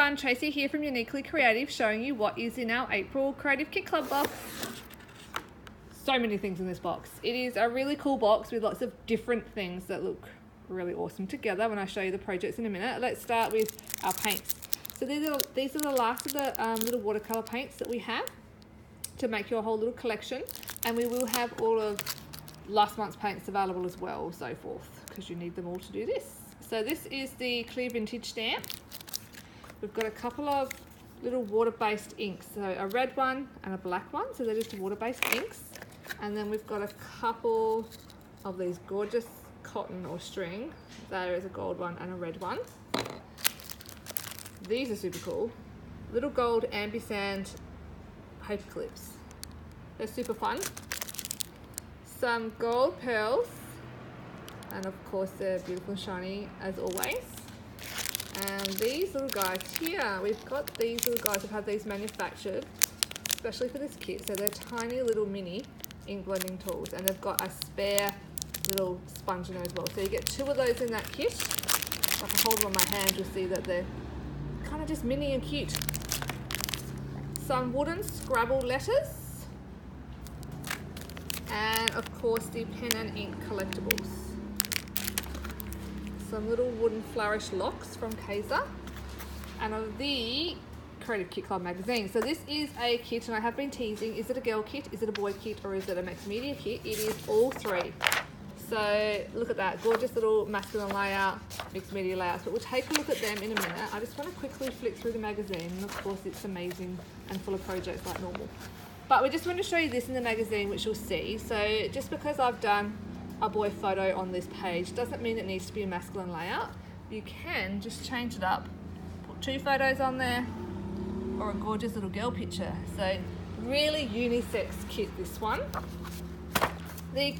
everyone, Tracy here from Uniquely Creative, showing you what is in our April Creative Kit Club box. So many things in this box. It is a really cool box with lots of different things that look really awesome together when I show you the projects in a minute. Let's start with our paints. So these are the last of the little watercolor paints that we have to make your whole little collection, and we will have all of last month's paints available as well, so forth, because you need them all to do this. So this is the clear vintage stamp. We've got a couple of little water-based inks, so a red one and a black one, so they're just water-based inks. And then we've got a couple of these gorgeous cotton or string. There is a gold one and a red one. These are super cool. Little gold ambisand paper clips. They're super fun. Some gold pearls, and of course they're beautiful and shiny as always. And these little guys here, we've got these little guys. I've had these manufactured especially for this kit, so they're tiny little mini ink blending tools, and they've got a spare little sponge in there as well. So you get two of those in that kit. If I can hold them on my hand, you'll see that they're kind of just mini and cute. Some wooden Scrabble letters, and of course the pen and ink collectibles. Some little wooden flourish locks from Kaiser, and of the Creative Kit Club magazine. So this is a kit, and I have been teasing, is it a girl kit, is it a boy kit, or is it a mixed media kit? It is all three. So look at that, gorgeous little masculine layout, mixed media layouts, but we'll take a look at them in a minute. I just want to quickly flick through the magazine, and of course it's amazing and full of projects like normal. But we just want to show you this in the magazine, which you'll see. So just because I've done a boy photo on this page doesn't mean it needs to be a masculine layout. You can just change it up, put two photos on there, or a gorgeous little girl picture. So really unisex kit, this one. The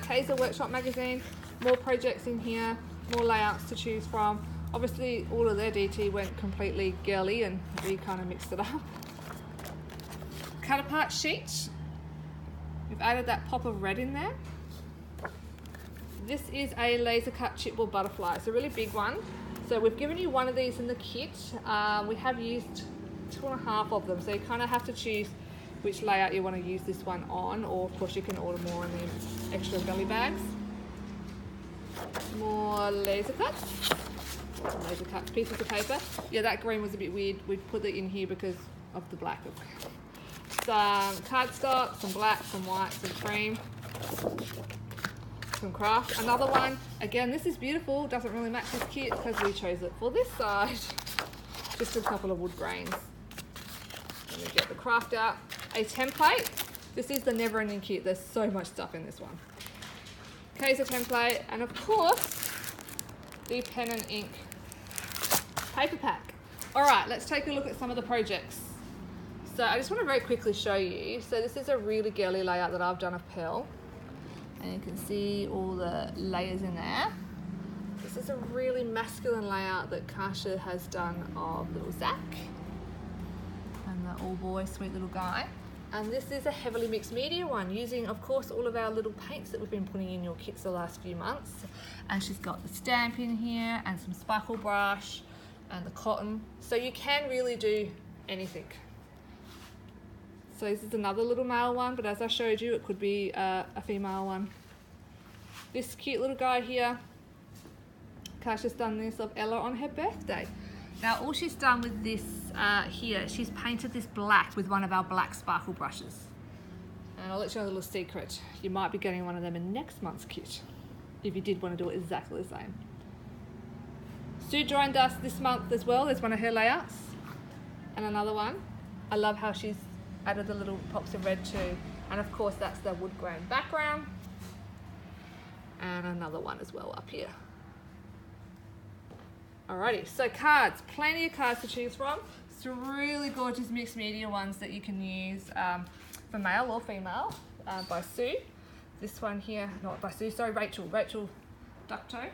Kaiser Workshop magazine, more projects in here, more layouts to choose from. Obviously all of their DT went completely girly and we kind of mixed it up. Cut apart sheet, we've added that pop of red in there. This is a laser cut chipboard butterfly. It's a really big one. So we've given you one of these in the kit. We have used 2.5 of them, so you kind of have to choose which layout you want to use this one on, or of course you can order more in the extra belly bags. More laser cuts. Laser cuts, pieces of paper. Yeah, that green was a bit weird. We put it in here because of the black. Some cardstock, some black, some white, some cream, some craft. Another one, again, this is beautiful, doesn't really match this kit because we chose it for this side. Just a couple of wood grains. Let me get the craft out. A template. This is the never ending kit, there's so much stuff in this one. Kaiser template, and of course the pen and ink paper pack. All right, let's take a look at some of the projects. So I just want to very quickly show you. So this is a really girly layout that I've done of Pearl, and you can see all the layers in there. This is a really masculine layout that Kasha has done of little Zach and the all boy sweet little guy. And this is a heavily mixed media one, using of course all of our little paints that we've been putting in your kits the last few months. And she's got the stamp in here and some sparkle brush and the cotton. So you can really do anything. So this is another little male one, but as I showed you, it could be a female one. This cute little guy here, Kasha's done this of Ella on her birthday. Now all she's done with this here, she's painted this black with one of our black sparkle brushes. And I'll let you know a little secret. You might be getting one of them in next month's kit, if you did want to do it exactly the same. Sue joined us this month as well. There's one of her layouts. And another one. I love how she's added the little pops of red too. And of course that's the wood grain background. And another one as well up here. Alrighty, so cards, plenty of cards to choose from. Some really gorgeous mixed media ones that you can use for male or female by Sue. This one here, not by Sue, sorry, Rachel Ducktoe.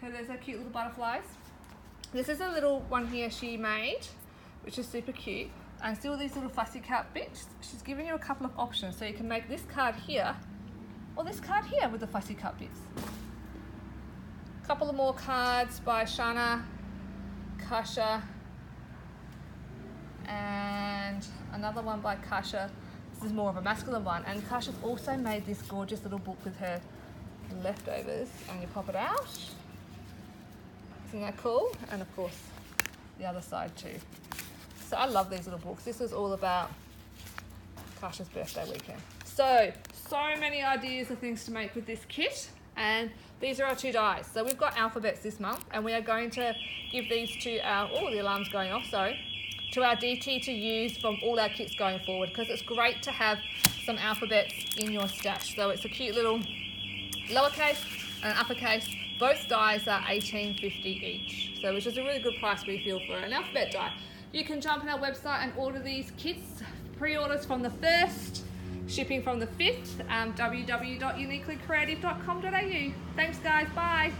There's her cute little butterflies. This is a little one here she made, which is super cute. And still these little fussy cut bits. She's giving you a couple of options, so you can make this card here, or this card here with the fussy cut bits. Couple of more cards by Shana, Kasha, another one by Kasha. This is more of a masculine one, and Kasha's also made this gorgeous little book with her leftovers, and you pop it out. Isn't that cool? And of course, the other side too. So I love these little books. This was all about Kasha's birthday weekend. So many ideas of things to make with this kit, and these are our 2 dies. So we've got alphabets this month, and we are going to give these to our, oh, the alarm's going off, sorry, to our DT to use from all our kits going forward, because it's great to have some alphabets in your stash. So it's a cute little lowercase and uppercase. Both dies are $18.50 each, so which is a really good price we feel for an alphabet die. You can jump on our website and order these kits. Pre-orders from the 1st, shipping from the 5th. www.uniquelycreative.com.au. Thanks guys, bye.